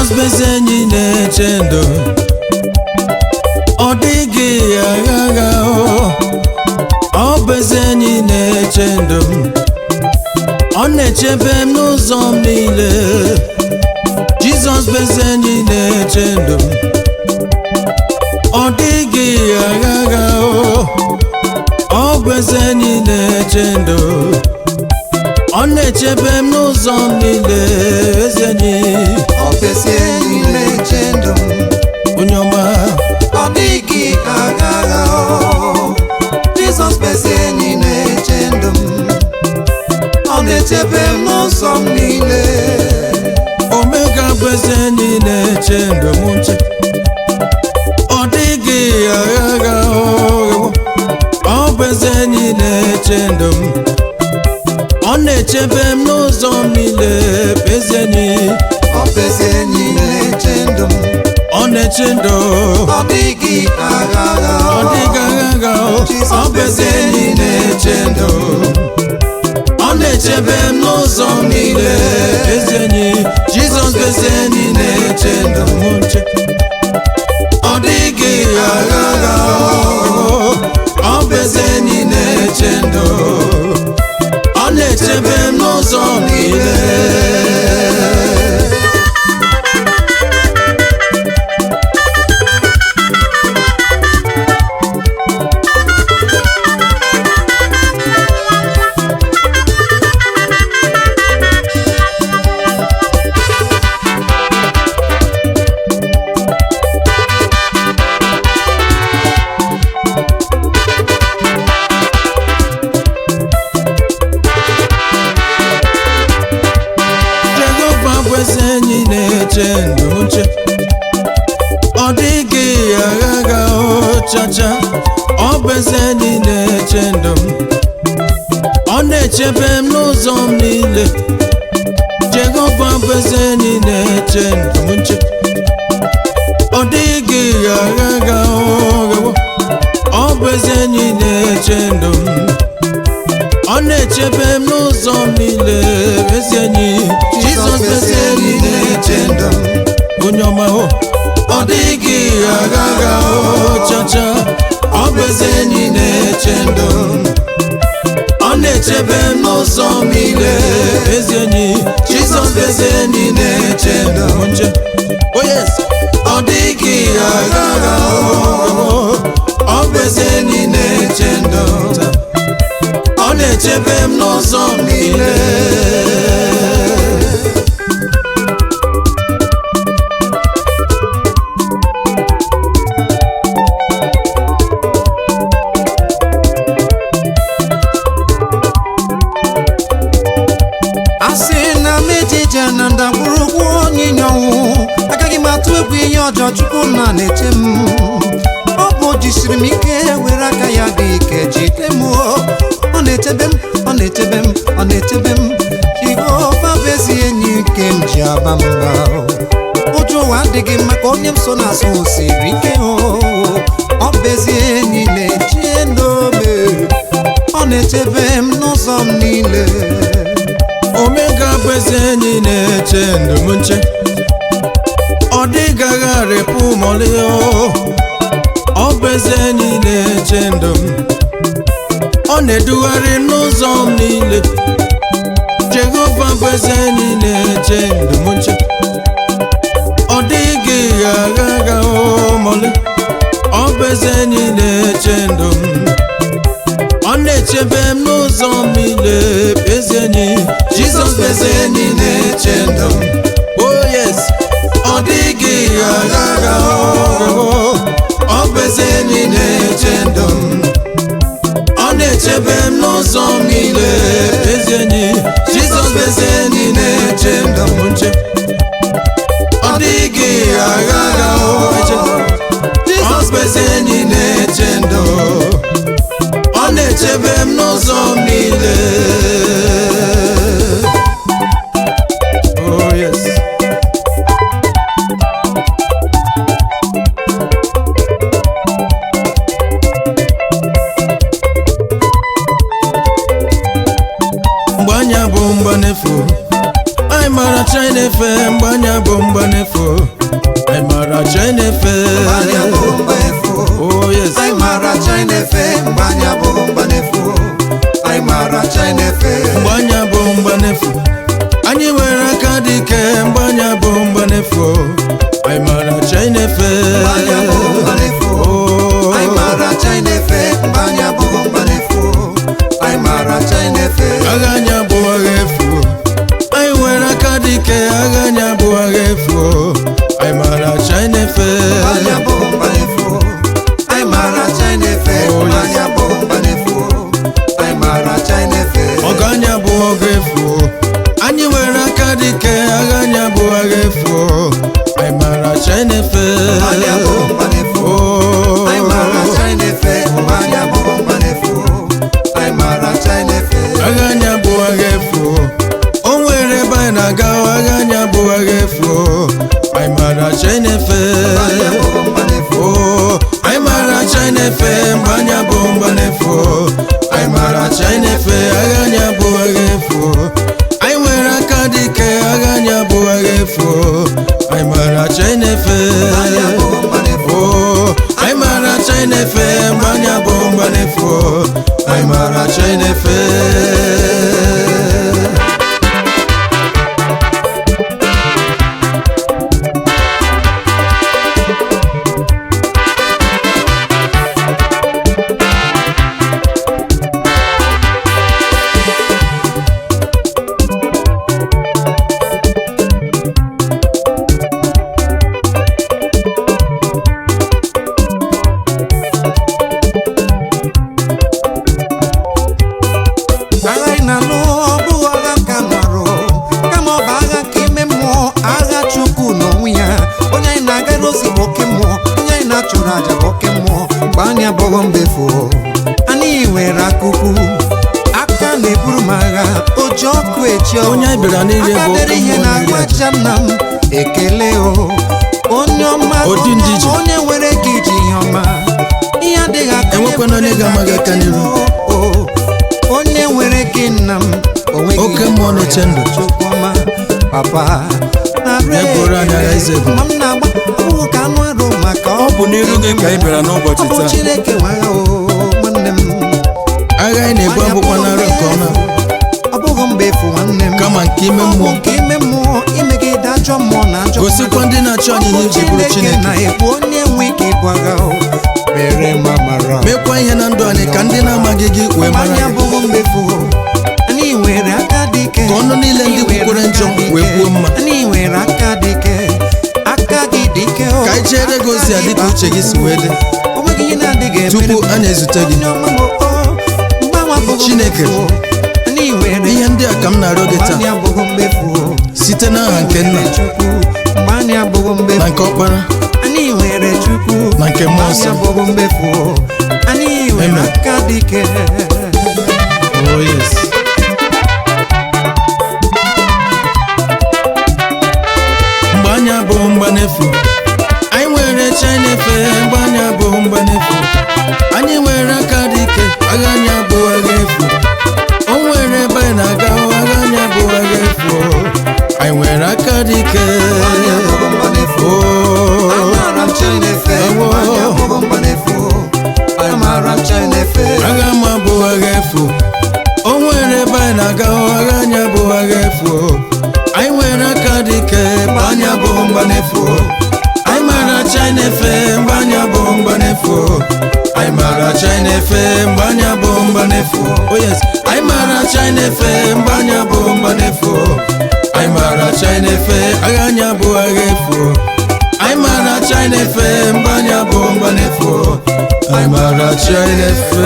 Jizọs bụ ezi enyi na-eche ndụ, ọ dịghị agha ọ bụ ezi enyi na-eche ndụ m, ọ na-echebe m n'ụzọ m niile. Jizọs bụ ezi enyi na-eche ndụ m, ọ dịghị agha ọ bụ ezi enyi na-eche ndụ, ọ na-echebe m n'ụzọ m niile. Ezi enyi, ọ bụ ezi enyi na-eche ndụ m, onye ọma, ọ dịghị agha Jizọs bụ ezi enyi na-eche ndụ m, ọ na-echebe m n'ụzọ m niile. Omega bụ ezi enyi na-eche ndụ m nche, ọ dịghị agha ọ bụ ezi enyi na-eche ndụ m, ọ na-echebe m n'ụzọ m niile. Ezi enyi, ọ bụ ezi enyi na-eche ndụ m, ọ na-eche ndụ, ọ dịghị agha ọ dịghị agha ọ bụ ezi enyi na-eche ndụ, ọ na-echebe m n'ụzọ m niile. Ezi enyi, Jizọs bụ ezi enyi na-eche ndụ m nche, ọ dịghị agha ọ bụ ezi enyi na-eche ndụ, ọ na-echebe m n'ụzọ m niile. Ndụ nche, ọ dịghị agha chacha ọ bụ ezi enyi na-eche ndụ m, ọ na-echebe m n'ụzọ m niile. Jehova bụ ezi enyi na-eche ndụ m nche, ọ dịghị agha ọ bụ ezi enyi na-eche ndụ m, ọ na-echebe m n'ụzọ m niile. Ezi enyi, Jizọs bụ ezi enyi na-eche ndụ m, onye ọma, ọ dịghị agha chacha ọ bụ ezi enyi na-eche ndụ m, ọ na-echebe m n'ụzọ m niile. Ezi enyi, Jizọs bụ ezi enyi na-eche ndụ m nche, oh yes, ọ dịghị agha ọ bụ ezi enyi na-eche ndụ, ọ na-echebe m n'ụzọ m niile. Asị na m ejije na ndagwurugwu onyinye ọnwụ, agaghị m atụ egwu ihe ọjọọ Chukwu na na-eche m. Ọ bụ jisiri m ike, were aka ya dị ike jide m, ọ na-echebe m, ọ na-echebe m, ọ na-echebe m. Jehova bụ ezi enyi nke m ji aba mba, ụjọ ụwa adịghị m maka onye m so na-asụ siri ike. Ọ bụ ezi enyi na-eche ndụ m, ọ na-echebe m n'ụzọ m niile. Omega bụ ezi enyi na-eche ndụ m nche, ọ dịghị agharịpụ mọlị ọ bụ ezi enyi na-eche ndụ m, ọ na-edugharị n'ụzọ m niile. Jehova bụ ezi enyi na-eche ndụ m nche, ọ dịghị agha mọlị ọ bụ ezi enyi na-eche ndụ m, ọ na-echebe m n'ụzọ m niile. Ezi enyi, Jizọs bụ ezi enyi na-eche ndụ m, oh yes, ọ dịghị agha ọ bụ ezi enyi na-eche ndụ m, ọ na-echebe m n'ụzọ m niile. Ezi enyi, Jizọs bụ ezi enyi na-eche ndụ m nche, ọ dịghị agha Jizọs bụ ezi enyi na-eche ndụ, ọ na-echebe m n'ụzọ m niile. Oh yes. Mgbe anya bụ mgba n'efu, anyị mara mara Chinefe mgbanya bụ mgbanefu anyị mara Chinefe mgbanya bụ mgbanefu oh yes anyị mara Chinefe mgbanya bụ mgbanefu anyị mara Chinefe mgbanya bụ mgbanefu anyị nwere aka dị ike mgbanya bụ mgbanefu anyị mara Chinefe mgbanya bụ mgbanefu anyị mara Chinefe mgbanya bụ mgbanefu anyị mara Chinefe agha anyị abụghị efu anyị nwere aka dị ike agha anyị abụghị efu anyị mara Chinefe mgbanya bụ mgbanefu anyị mara Chinefe mgbanya bụ mgbanefu anyị mara Chinefe ọga anyị abụghị efu anyị nwere aka dị ike agha anyị abụghị efu anyị mara Chinefe mgbanya bụ mgbanefu anyị mara Chinefe mgbanya bụ mgbanefu anyị mara Chinefe agha anyị abụghị efu o nwere ebe anyị na-aga agha anyị abụghị efu anyị mara Chinefe mgbanya bụ mgbanefu anyị mara Chinefe mgbe anyị bụ mgbanefu anyị mara Chinefe agha anyị abụghị efu anyị nwere aka dị ike agha anyị abụghị efu anyị mara Chinefe mgbanya bụ mgbanefu anyị mara Chinefe mgbe anyị bụ mgbanefu anyị mara Chinefe mgbanya bụ mgbanefu anyị nwere akụkụ aka na-eburu m agha oji ọkụ echi onye anyị bịara n'ire bụ aka dere ihe na-agwa aja nna m ekele o onye ọma onye nwere gị ji ihe ọma ihe adịghị aka enwekwana onye ga-amaghị aka n'iru onye nwere gị nna m oke mmụọ na-eche ndụ Chukwuma papa eburu anyị agha eze bụ ma m na-agba ọbụghị ka anụ arụ maka ọ bụ n'iru gị ka anyị bịara n'ụbọchị ọ bụ taa Chineke nwe agha o nwanne m agha anyị na-ebu abụkwa n'ara nke ọma ọ bụghị mgbanefu nwanne m kama nke ime mmụọ nke ime mmụọ imegide ajọ mmụọ na ajọ gosikwa ndị na-achọ anyị ihe iji bụrụ Chineke na-ekwu onye nwe ike ịbụ agha o mere ma mara mekwa ihe na ndụ anyị ka ndị na-amaghị gị wee mara anyị gị abụghị mgbanefu anyị nwere aka dị ike ka ọnụ niile ndị kwukwere njọ wee kwuo mma anyị nwere aka dị ike aka gị dị ike ka anyị chere gị ozi a dịka uche gị si wee dị o nweghị ihe na-adịghị eme tupu a na-ezute gị Chineke ihe ndị a ka m na-arịọ gị taa site n'aha nke Nna na nke Ọkpara na nke Mmụọ Nsọ Amen. Oh yes. Mgbanya bụ mgbanefu anyị nwere Chinefe mgbanya bụ mgbanefu anyị nwere aka dị ike agha anyị abụghị efu o nwere ebe anyị na-aga agha anyị abụghị efu anyị nwere aka dị ike agha m abụghị efu o nwere ebe anyị na-aga agha anyị abụghị efu anyị nwere aka dị ike mgbanya bụ mgbanefu anyị mara Chinefe mgbanya bụ mgbanefu anyị mara Chinefe mgbanya bụ mgbanefu oh yes anyị mara Chinefe mgbanya bụ mgbanefu anyị mara Chinefe agha anyị abụghị efu anyị mara Chinefe mgbanya bụ mgbanefu anyị mara Chinefe